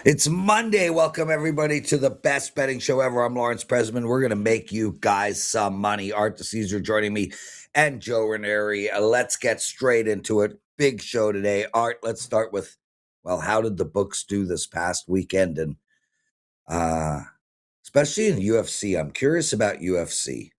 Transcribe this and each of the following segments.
It's Monday. Welcome, everybody, to the best betting show ever. I'm Lawrence Presman. We're going to make you guys some money. Art the Caesar joining me and Joe Ranieri. Let's get straight into it. Big show today. Art, let's start with, well, how did the books do this past weekend? And especially in UFC. I'm curious about UFC.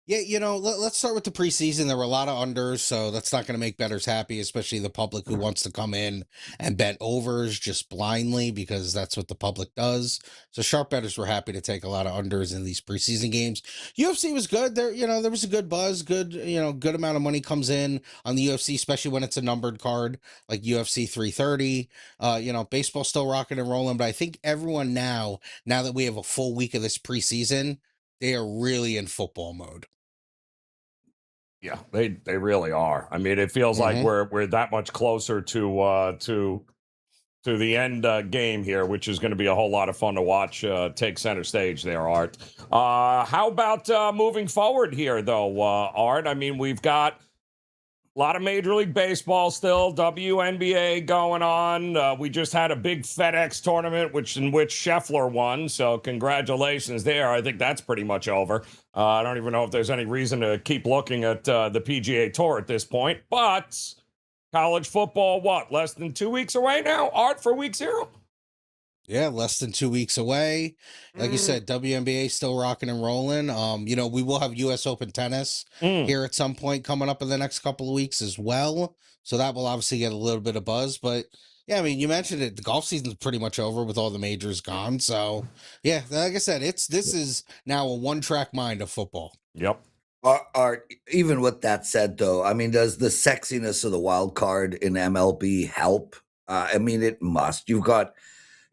Yeah, let's start with the preseason. There were a lot of unders, so that's not going to make bettors happy, especially the public who wants to come in and bet overs just blindly because that's what the public does. So sharp bettors were happy to take a lot of unders in these preseason games. UFC was good. There was a good buzz, good amount of money comes in on the UFC, especially when it's a numbered card like UFC 330. Baseball's still rocking and rolling, but I think everyone now that we have a full week of this preseason, they are really in football mode. Yeah, they really are. I mean, it feels like we're that much closer to the end game here, which is going to be a whole lot of fun to watch take center stage there, Art. How about moving forward here, though, Art? I mean, we've got a lot of Major League Baseball still, WNBA going on. We just had a big FedEx tournament, in which Scheffler won, so congratulations there. I think that's pretty much over. I don't even know if there's any reason to keep looking at the PGA Tour at this point, but college football, less than 2 weeks away now, Art, for week 0? Yeah, less than 2 weeks away. Like you said, WNBA still rocking and rolling. We will have US Open tennis here at some point coming up in the next couple of weeks as well. So that will obviously get a little bit of buzz. But yeah, I mean, you mentioned it. The golf season's pretty much over with all the majors gone. So yeah, like I said, this is now a one-track mind of football. Yep. Art, even with that said, though, I mean, does the sexiness of the wild card in MLB help? I mean, it must. You've got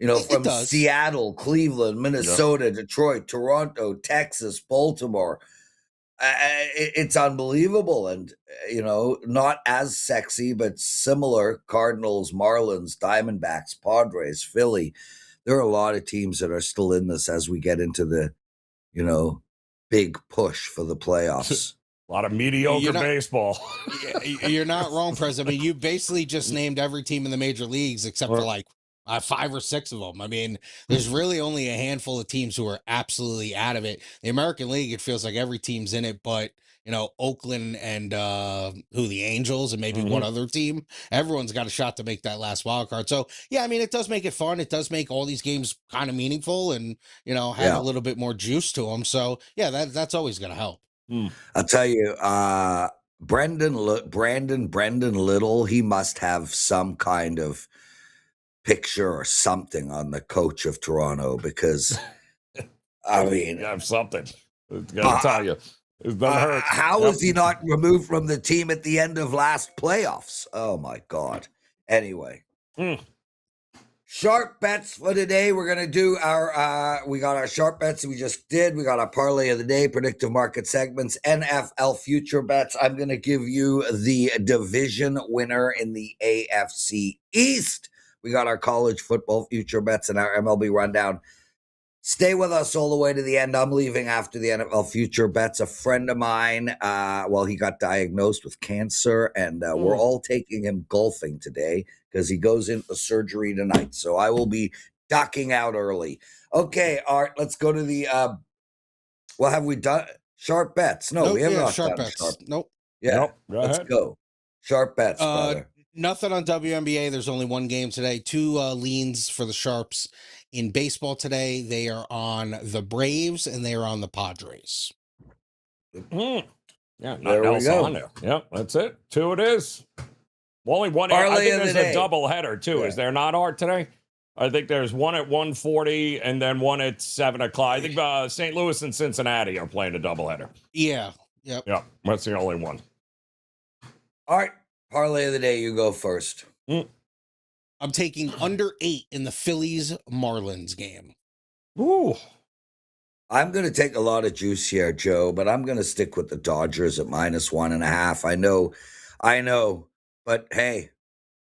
from Seattle, Cleveland, Minnesota, Detroit, Toronto, Texas, Baltimore. It's unbelievable. And, not as sexy, but similar: Cardinals, Marlins, Diamondbacks, Padres, Philly. There are a lot of teams that are still in this as we get into the, big push for the playoffs. A lot of mediocre baseball. You're not wrong, Prez. I mean, you basically just named every team in the major leagues except for 5 or 6 of them. I mean, there's really only a handful of teams who are absolutely out of it. The American League, it feels like every team's in it, but Oakland and the Angels and maybe one other team. Everyone's got a shot to make that last wild card. So yeah, I mean, it does make it fun. It does make all these games kind of meaningful and have a little bit more juice to them. So yeah, that's always going to help. I'll tell you, Brendan Little, he must have some kind of picture or something on the coach of Toronto, because I mean, you have something. Gotta tell you, it doesn't hurt. How is he not removed from the team at the end of last playoffs? Oh my God. Anyway, sharp bets for today. We're gonna do we got our sharp bets we just did. We got our parlay of the day, predictive market segments, NFL future bets. I'm gonna give you the division winner in the AFC East. We got our college football future bets and our MLB rundown. Stay with us all the way to the end. I'm leaving after the NFL future bets. A friend of mine, he got diagnosed with cancer, and we're all taking him golfing today because he goes into surgery tonight. So I will be ducking out early. Okay, Art, let's go to the have we done sharp bets? No, we have not sharp done bets. Sharp. Nope. Yeah, nope. Let's go. Sharp bets, brother. Nothing on WNBA. There's only one game today. 2 leans for the Sharps. In baseball today, they are on the Braves and they are on the Padres. Yeah, nothing else on there. Yep, that's it. 2 it is. Only one. I think there's a double header too. Yeah. Is there not, Art, today? I think there's one at 1:40 and then one at 7 o'clock. I think St. Louis and Cincinnati are playing a doubleheader. Yeah. Yep. Yeah, that's the only one. All right. Parlay of the day, you go first. I'm taking under 8 in the Phillies Marlins game. Ooh. I'm going to take a lot of juice here, Joe, but I'm going to stick with the Dodgers at -1.5. I know, but hey,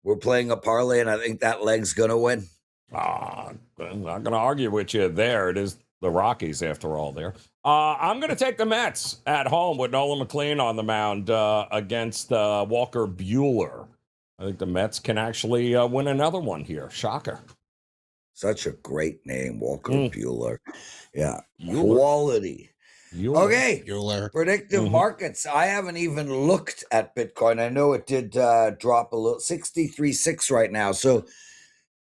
we're playing a parlay, and I think that leg's going to win. I'm not going to argue with you there. It is the Rockies, after all, there. I'm going to take the Mets at home with Nolan McLean on the mound against Walker Buehler. I think the Mets can actually win another one here. Shocker. Such a great name, Walker Bueller. Yeah. Bueller. Quality. Bueller. Okay. Bueller. Predictive markets. I haven't even looked at Bitcoin. I know it did drop a little, 63.6 right now. So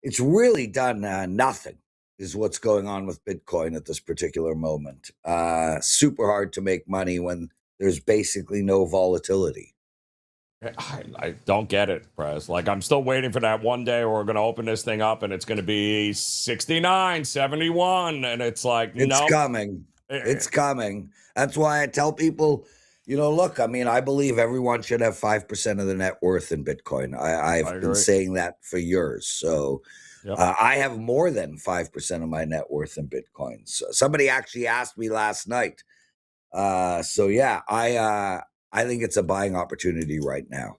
it's really done nothing is what's going on with Bitcoin at this particular moment. Super hard to make money when there's basically no volatility. I don't get it, Prez. Like, I'm still waiting for that one day where we're going to open this thing up and it's going to be 69, 71. And it's like, it's nope. coming. It's coming. That's why I tell people, look, I mean, I believe everyone should have 5% of their net worth in Bitcoin. I've been saying that for years. So I have more than 5% of my net worth in Bitcoin. So somebody actually asked me last night. So yeah, I think it's a buying opportunity right now.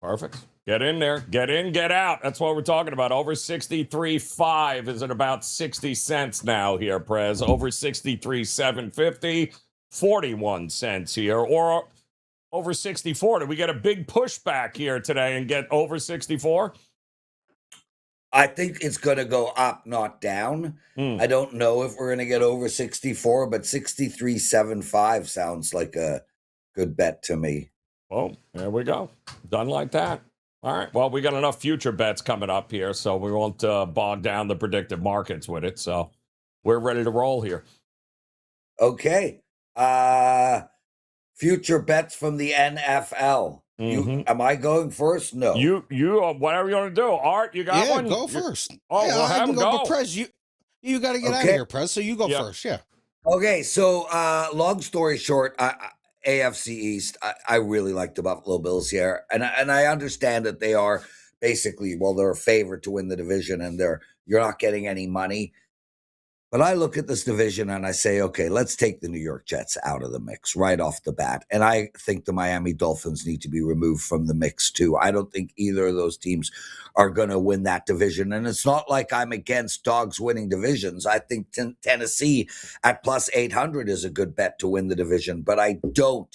Perfect. Get in there. Get in, get out. That's what we're talking about. Over 63.5 is at about 60 cents now here, Prez. Over 63.750, 41 cents here. Or over 64. Did we get a big pushback here today and get over 64? I think it's going to go up, not down. I don't know if we're going to get over 64, but 63.75 sounds like a good bet to me. Oh, there we go. Done like that. All right. Well, we got enough future bets coming up here, so we won't bog down the predictive markets with it. So we're ready to roll here. Okay. Future bets from the NFL. Am I going first? No. You whatever you want to do. Art, you got one? Yeah, go first. We'll have him go. But Prez, you got to get out of here, Prez, so you go first. Yeah. Okay, so long story short, AFC East, I really like the Buffalo Bills here. And I understand that they are basically, they're a favorite to win the division and you're not getting any money. But I look at this division and I say, okay, let's take the New York Jets out of the mix right off the bat. And I think the Miami Dolphins need to be removed from the mix too. I don't think either of those teams are going to win that division. And it's not like I'm against dogs winning divisions. I think Tennessee at plus 800 is a good bet to win the division. But I don't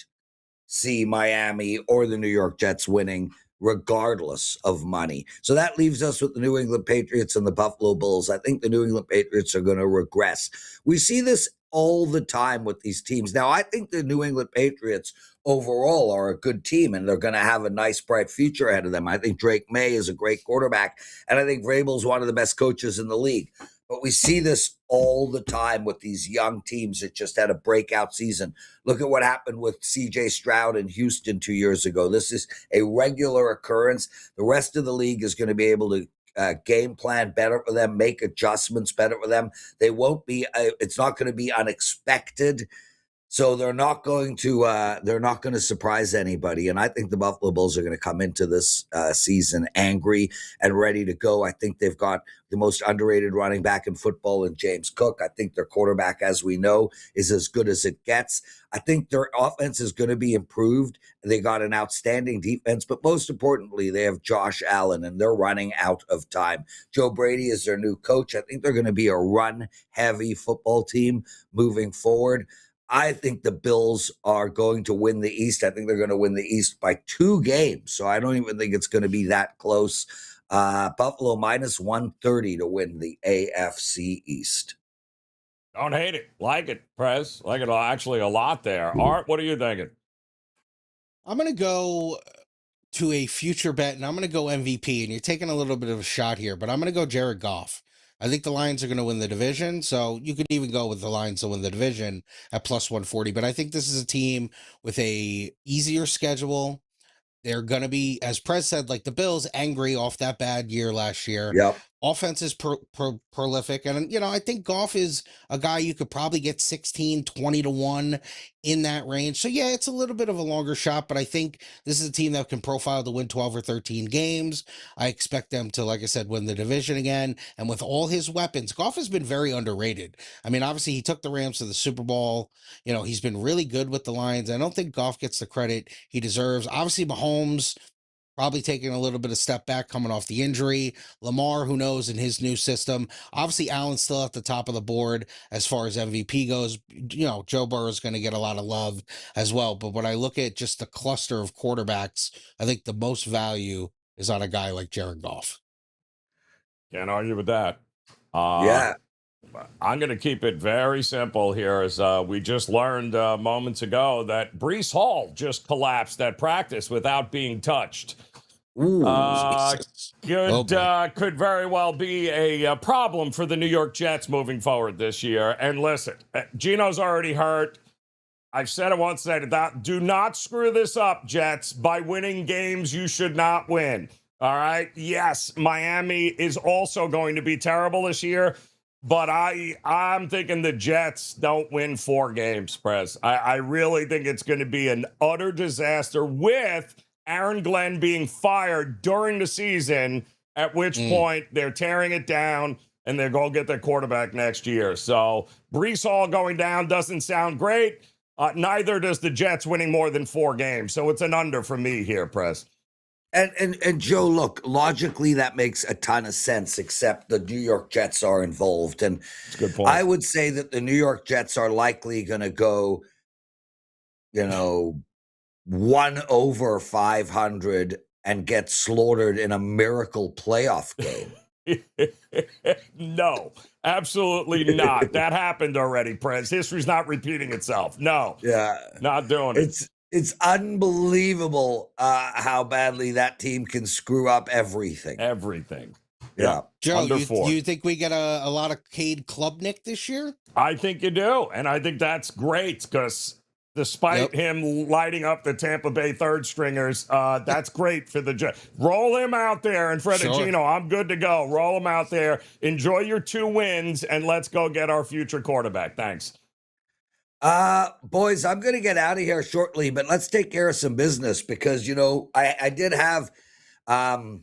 see Miami or the New York Jets winning regardless of money. So that leaves us with the New England Patriots and the Buffalo Bills. I think the New England Patriots are going to regress. We see this all the time with these teams. Now, I think the New England Patriots overall are a good team and they're going to have a nice, bright future ahead of them. I think Drake May is a great quarterback, and I think Vrabel's one of the best coaches in the league. But we see this all the time with these young teams that just had a breakout season. Look at what happened with C.J. Stroud in Houston 2 years ago. This is a regular occurrence. The rest of the league is going to be able to game plan better for them, make adjustments better for them. They won't be. It's not going to be unexpected. So they're not going to surprise anybody. And I think the Buffalo Bills are going to come into this season angry and ready to go. I think they've got the most underrated running back in football in James Cook. I think their quarterback, as we know, is as good as it gets. I think their offense is going to be improved. They got an outstanding defense, but most importantly, they have Josh Allen, and they're running out of time. Joe Brady is their new coach. I think they're going to be a run-heavy football team moving forward. I think the Bills are going to win the East. I think they're going to win the East by 2 games. So I don't even think it's going to be that close. Buffalo minus 130 to win the AFC East. Don't hate it. Like it, Prez. Like it actually a lot there. Art, what are you thinking? I'm going to go to a future bet, and I'm going to go MVP. And you're taking a little bit of a shot here, but I'm going to go Jared Goff. I think the Lions are going to win the division, so you could even go with the Lions to win the division at plus 140. But I think this is a team with a easier schedule. They're going to be, as Prez said, like the Bills, angry off that bad year last year. Yep. Offense is prolific. And, I think Goff is a guy you could probably get 16, 20 to 1 in that range. So, yeah, it's a little bit of a longer shot, but I think this is a team that can profile to win 12 or 13 games. I expect them to, like I said, win the division again. And with all his weapons, Goff has been very underrated. I mean, obviously, he took the Rams to the Super Bowl. He's been really good with the Lions. I don't think Goff gets the credit he deserves. Obviously, Mahomes probably taking a little bit of step back coming off the injury. Lamar, who knows, in his new system. Obviously, Allen's still at the top of the board as far as MVP goes. Joe Burrow is going to get a lot of love as well. But when I look at just the cluster of quarterbacks, I think the most value is on a guy like Jared Goff. Can't argue with that. Yeah. I'm going to keep it very simple here, as we just learned moments ago that Breece Hall just collapsed at practice without being touched. Ooh. Could very well be a problem for the New York Jets moving forward this year. And listen, Gino's already hurt. I've said it once, said it out. Do not screw this up, Jets. By winning games you should not win. All right? Yes, Miami is also going to be terrible this year, but I'm thinking the Jets don't win 4 games, Prez. I really think it's going to be an utter disaster with Aaron Glenn being fired during the season, at which point they're tearing it down and they're going to get their quarterback next year. So Breece Hall going down doesn't sound great. Neither does the Jets winning more than 4 games. So it's an under for me here, Prez. And Joe, look, logically that makes a ton of sense, except the New York Jets are involved. And that's a good point. I would say that the New York Jets are likely going to go, 1 over 500 and get slaughtered in a miracle playoff game. No, absolutely not. That happened already, Prez. History's not repeating itself. No. Yeah. Not doing it. It's unbelievable how badly that team can screw up everything. Everything. Yeah. Joe, you think we get a lot of Cade Klubnik this year? I think you do. And I think that's great because despite him lighting up the Tampa Bay third stringers, that's great for the Jets. Roll him out there. And Gino, I'm good to go. Roll him out there. Enjoy your 2 wins, and let's go get our future quarterback. Thanks. Boys, I'm going to get out of here shortly, but let's take care of some business because, I did have, I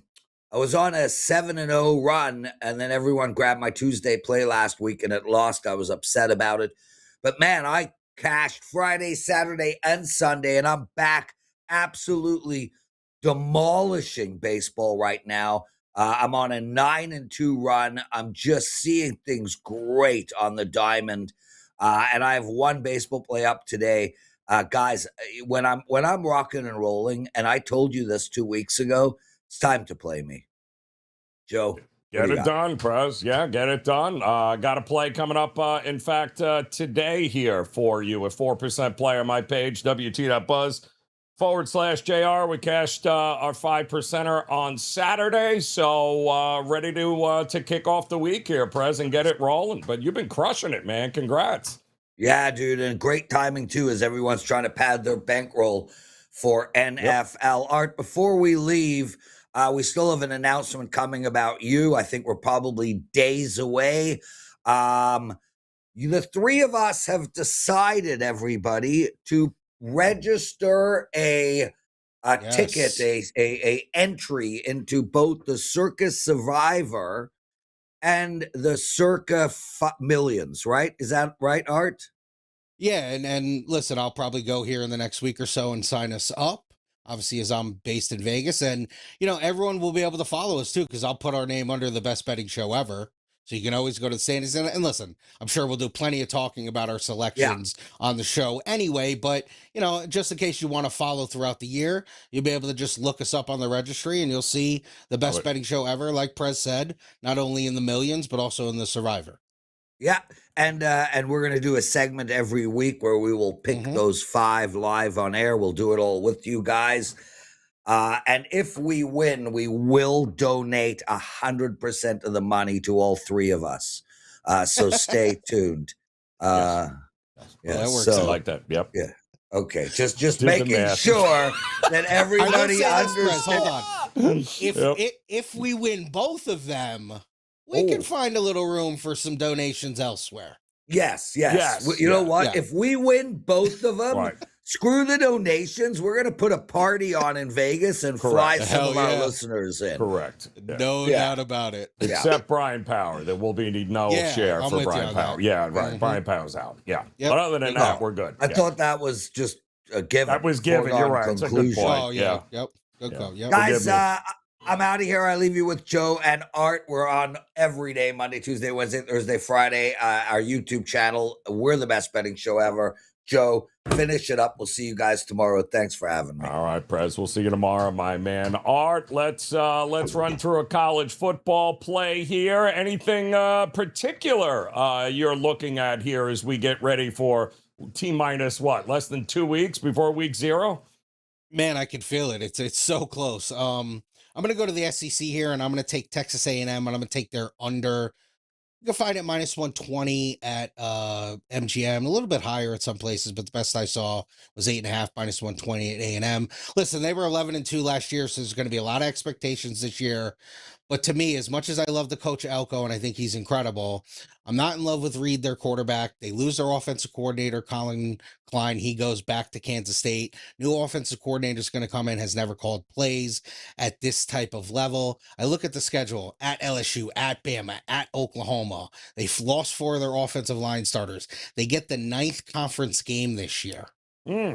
was on a 7-0 run, and then everyone grabbed my Tuesday play last week and it lost. I was upset about it. But man, I cashed Friday, Saturday, and Sunday, and I'm back absolutely demolishing baseball right now. I'm on a 9-2 run. I'm just seeing things great on the diamond. And I have 1 baseball play up today. Guys, when I'm rocking and rolling, and I told you this 2 weeks ago, it's time to play me. Joe. Get it done, Prez. Yeah, get it done. Got a play coming up, in fact, today here for you. A 4% play on my page, WT.buzz/JR. We cashed our 5%er on Saturday, so ready to kick off the week here, Prez, and get it rolling. But you've been crushing it, man. Congrats. Yeah, dude, and great timing, too, as everyone's trying to pad their bankroll for NFL. Art, before we leave, we still have an announcement coming about you. I think we're probably days away. The 3 of us have decided, everybody, to register a ticket, a entry into both the Circus Survivor and the Circa Millions, right? Is that right, Art? Yeah, and listen, I'll probably go here in the next week or so and sign us up. Obviously, as I'm based in Vegas, and everyone will be able to follow us too, because I'll put our name under the best betting show ever. So you can always go to the standings and listen. I'm sure we'll do plenty of talking about our selections on the show anyway. But just in case you want to follow throughout the year, you'll be able to just look us up on the registry, and you'll see the best betting show ever. Like Prez said, not only in the millions but also in the Survivor. Yeah, and we're going to do a segment every week where we will pick those 5 live on air. We'll do it all with you guys. And if we win, we will donate 100% of the money to all 3 of us. So stay tuned. Yes. Yeah, that works. so, I like that. Yep. Yeah. Okay. Just making sure that everybody understands. Hold on. If we win both of them, we can find a little room for some donations elsewhere. Yes. You know what? If we win both of them, screw the donations. We're going to put a party on in Vegas and fly some of our listeners in. Correct. Yeah. No doubt about it. Except Brian Power. There will be no share for Brian Power. Yeah, right. Brian Power's out. Yeah. Yep. But other than that, we're good. I thought that was just a given. That was given. You're right. It's a good point. Oh, yeah. Yep. Good call. Yep. Guys, I'm out of here. I leave you with Joe and Art. We're on every day, Monday, Tuesday, Wednesday, Thursday, Friday. Our YouTube channel. We're the best betting show ever. Joe, finish it up. We'll see you guys tomorrow. Thanks for having me. All right, Prez. We'll see you tomorrow, my man. Art, let's run through a college football play here. Anything particular you're looking at here as we get ready for T-minus less than 2 weeks before week 0? Man, I can feel it. It's so close. I'm going to go to the SEC here, and I'm going to take Texas A&M, and I'm going to take their under. You can find it minus 120 at MGM, a little bit higher at some places, but the best I saw was 8.5 minus 120 at A&M. Listen, they were 11-2 last year, so there's going to be a lot of expectations this year. But to me, as much as I love the coach Elko, and I think he's incredible, I'm not in love with Reed, their quarterback. They lose their offensive coordinator, Colin Klein. He goes back to Kansas State. New offensive coordinator is going to come in, has never called plays at this type of level. I look at the schedule at LSU, at Bama, at Oklahoma. They've lost 4 of their offensive line starters. They get the 9th conference game this year.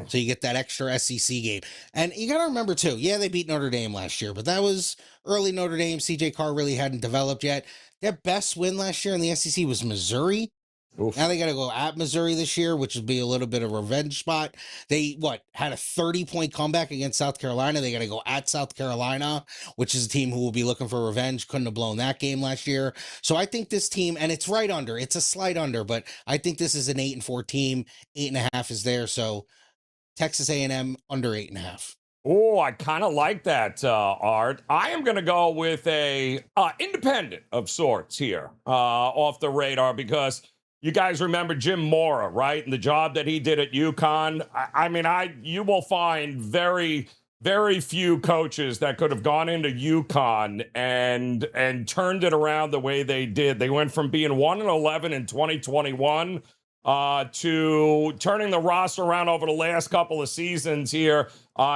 So you get that extra SEC game. And you got to remember, too, they beat Notre Dame last year, but that was early Notre Dame. CJ Carr really hadn't developed yet. Their best win last year in the SEC was Missouri. Oof. Now they got to go at Missouri this year, which would be a little bit of a revenge spot. They, had a 30-point comeback against South Carolina. They got to go at South Carolina, which is a team who will be looking for revenge. Couldn't have blown that game last year. So I think this team, and it's right under, it's a slight under, but I think this is an 8-4 team. 8.5 is there. So Texas A&M under 8.5. Oh, I kind of like that, Art. I am going to go with a independent of sorts here off the radar because you guys remember Jim Mora, right? And the job that he did at UConn. You will find very, very few coaches that could have gone into UConn and turned it around the way they did. They went from being 1-11 in 2021 to turning the roster around over the last couple of seasons here.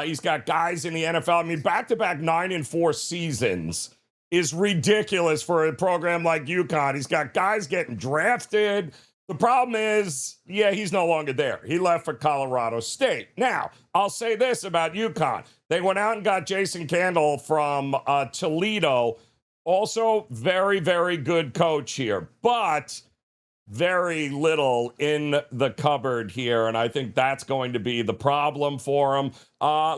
He's got guys in the NFL. Back-to-back 9-4 seasons is ridiculous for a program like UConn. He's got guys getting drafted. The problem is, he's no longer there. He left for Colorado State. Now, I'll say this about UConn. They went out and got Jason Candle from Toledo. Also, very, very good coach here. But very little in the cupboard here, and I think that's going to be the problem for them.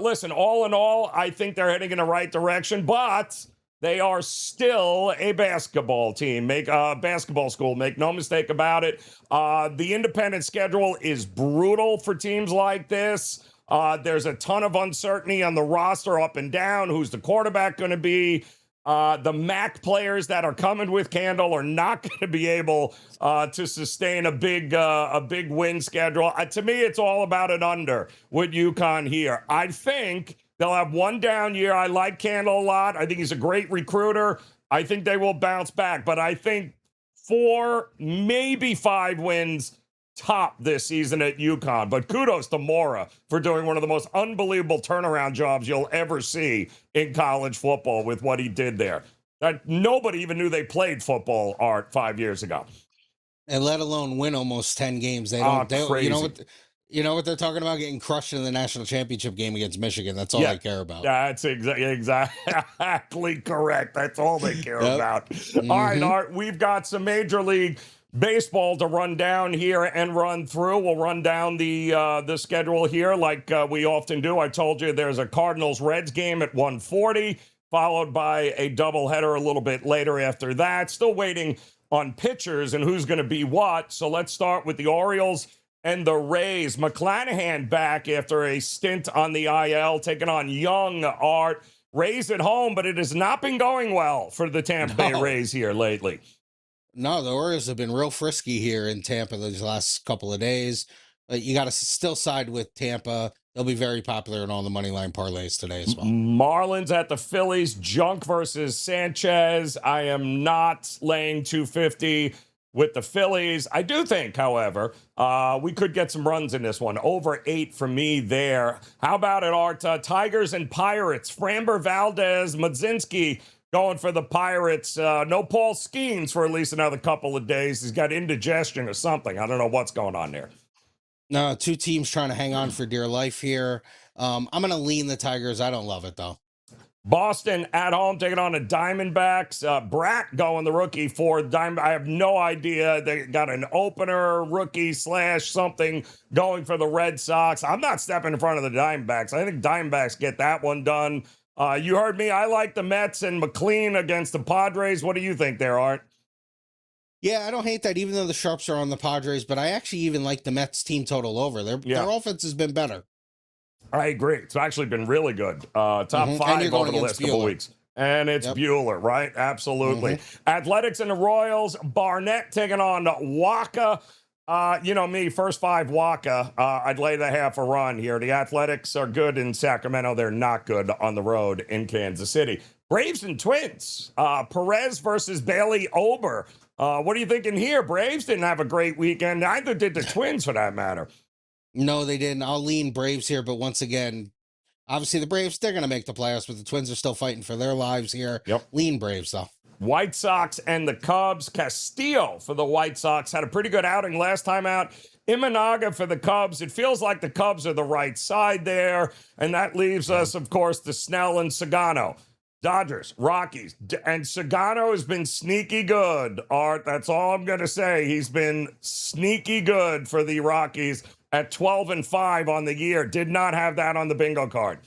Listen, all in all, I think they're heading in the right direction, but they are still a basketball team, basketball school, make no mistake about it. The independent schedule is brutal for teams like this. There's a ton of uncertainty on the roster up and down. Who's the quarterback going to be? The MAC players that are coming with Candle are not going to be able to sustain a big win schedule. To me, it's all about an under with UConn here. I think they'll have one down year. I like Candle a lot. I think he's a great recruiter. I think they will bounce back, but I think 4, maybe 5 wins top this season at UConn. But kudos to Mora for doing one of the most unbelievable turnaround jobs you'll ever see in college football with what he did there. That nobody even knew they played football, Art, 5 years ago. And let alone win almost 10 games. Crazy. You know what they're talking about? Getting crushed in the national championship game against Michigan. That's all they care about. That's exactly correct. That's all they care about. Mm-hmm. All right, Art, we've got some Major League Baseball to run down here and run through. We'll run down the schedule here like we often do. I told you there's a Cardinals-Reds game at 1:40, followed by a doubleheader a little bit later after that. Still waiting on pitchers and who's going to be what. So let's start with the Orioles and the Rays. McClanahan back after a stint on the IL, taking on young Art. Rays at home, but it has not been going well for the Tampa Bay Rays here lately. No, the Orioles have been real frisky here in Tampa these last couple of days. You got to still side with Tampa. They'll be very popular in all the money line parlays today as well. Marlins at the Phillies. Junk versus Sanchez. I am not laying 250 with the Phillies. I do think, however, we could get some runs in this one. Over 8 for me there. How about it, Art? Tigers and Pirates. Framber Valdez, Mudzinski going for the Pirates. No Paul Skeens for at least another couple of days. He's got indigestion or something. I don't know what's going on there. No, 2 teams trying to hang on for dear life here. I'm going to lean the Tigers. I don't love it, though. Boston at home taking on the Diamondbacks. Bratt going the rookie for Diamond. I have no idea. They got an opener rookie / something going for the Red Sox. I'm not stepping in front of the Diamondbacks. I think Diamondbacks get that one done. You heard me. I like the Mets and McLean against the Padres. What do you think there, Art? Yeah, I don't hate that, even though the Sharps are on the Padres, but I actually even like the Mets team total over. Their offense has been better. I agree. It's actually been really good. Top 5 over the last couple of weeks. And it's Bueller, right? Absolutely. Athletics and the Royals. Barnett taking on Waka. You know me, first 5 Waka. I'd lay the half a run here. The Athletics are good in Sacramento. They're not good on the road in Kansas City. Braves and Twins. Perez versus Bailey Ober. What are you thinking here? Braves didn't have a great weekend. Neither did the Twins, for that matter. No, they didn't. I'll lean Braves here, but once again, obviously the Braves, they're going to make the playoffs, but the Twins are still fighting for their lives here. Lean Braves, though. White Sox and the Cubs. Castillo for the White Sox had a pretty good outing last time out. Imanaga for the Cubs. It feels like the Cubs are the right side there, and that leaves us, of course, to Snell and Sagano. Dodgers, Rockies, and Sagano has been sneaky good, Art. That's all I'm going to say. He's been sneaky good for the Rockies at 12-5 on the year. Did not have that on the bingo card.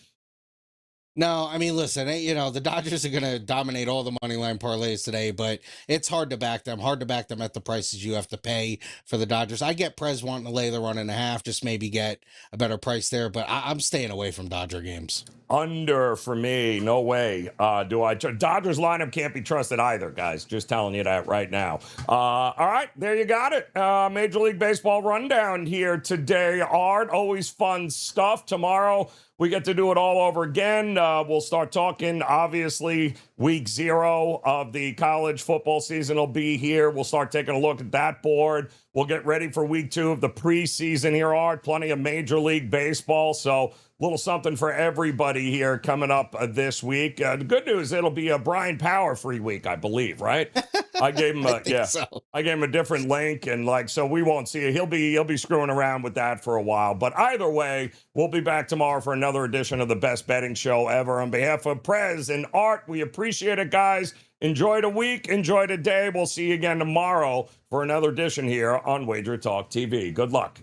No, I mean, listen, the Dodgers are going to dominate all the money line parlays today, but it's hard to back them at the prices you have to pay for the Dodgers. I get Prez wanting to lay the 1.5, just maybe get a better price there, but I'm staying away from Dodger games. Under for me, no way. Dodgers lineup can't be trusted either, guys. Just telling you that right now. All right, there you got it. Major League Baseball rundown here today. Art, always fun stuff. Tomorrow, we get to do it all over again. We'll start talking, obviously, week 0 of the college football season will be here. We'll start taking a look at that board. We'll get ready for week 2 of the preseason here, Art. Plenty of Major League Baseball, so little something for everybody here coming up this week. The good news, it'll be a Brian Power free week, I believe, right? I gave him I gave him a different link, and so we won't see it. He'll be screwing around with that for a while. But either way, we'll be back tomorrow for another edition of the best betting show ever. On behalf of Prez and Art, we appreciate it, guys. Enjoy the week, enjoy the day. We'll see you again tomorrow for another edition here on WagerTalk TV. Good luck.